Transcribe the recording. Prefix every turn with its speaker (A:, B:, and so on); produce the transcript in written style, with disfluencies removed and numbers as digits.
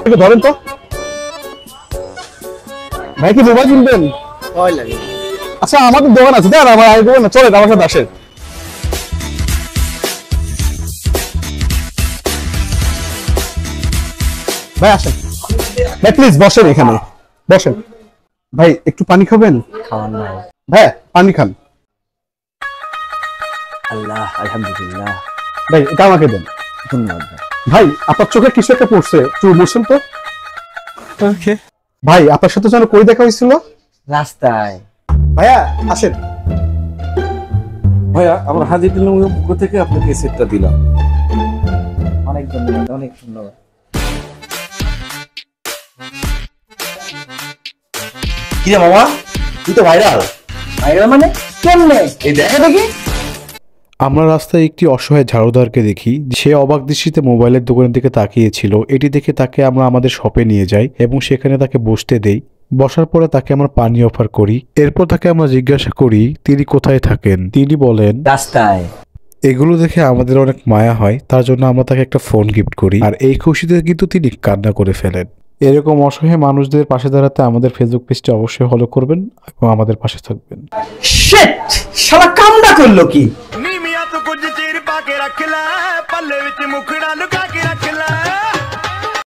A: একটু ধরেন তো ভাই, কি মোবাইল কিনবেন? আচ্ছা আমাদের দোকান আছে, দেন আমার আগে দোকান চলে, আমার সাথে আসেন। ভাই আসেন ভাই, প্লিজ বসেন, এখানে বসেন। ভাই একটু পানি খাবেন?
B: খাওয়ান নাই
A: ভাই পানি খান।
B: আল্লাহ আলহামদুলিল্লাহ।
A: ভাই এটা আমাকে দেন।
B: ধন্যবাদ
A: ভাই আপনার চোখে কিছু একটা পড়ছে, একটু বসেন তো।
B: ওকে
A: ভাই আপনার সাথে যেন কই দেখা হয়েছিল?
B: রাস্তায়।
A: ভাইয়া আসেন।
C: ভাইয়া আমরা হাজিরুল পক্ষ থেকে আপনাকে এই সেটটা দিলাম।
B: অনেক ধন্যবাদ, অনেক ধন্যবাদ।
D: কি রে মামা, তুই তো ভাইরাল।
B: ভাইরাল মানে কেমনে?
D: এই দেখা দেখি।
E: আমরা রাস্তায় একটি অসহায় ঝাড়ুদারকে দেখি, সে অবাক দৃষ্টিতে মোবাইলের দোকানের দিকে তাকিয়েছিল। এটি দেখে তাকে আমরা আমাদের শপে নিয়ে যাই এবং সেখানে তাকে বসতে দেই। বসার পরে তাকে আমরা পানি অফার করি। এরপর তাকে আমরা জিজ্ঞাসা করি তিনি কোথায় থাকেন। তিনি বলেন
B: রাস্তায়।
E: এগুলো দেখে আমাদের অনেক মায়া হয়, তার জন্য আমরা তাকে একটা ফোন গিফট করি। আর এই খুশিতে কিন্তু তিনি কান্না করে ফেলেন। এরকম অসহায় মানুষদের পাশে দাঁড়াতে আমাদের ফেসবুক পেজটি অবশ্যই ফলো করবেন এবং আমাদের পাশে থাকবেন।
D: শিট, শালা কামটা করলো কি?
F: ਨੀ ਮੀਆਂ ਤੂੰ ਕੁਝ ਚਿਰ ਪਾ ਕੇ ਰੱਖ ਲੈ ਪੱਲੇ ਵਿੱਚ ਮੁਖੜਾ ਲੁਕਾ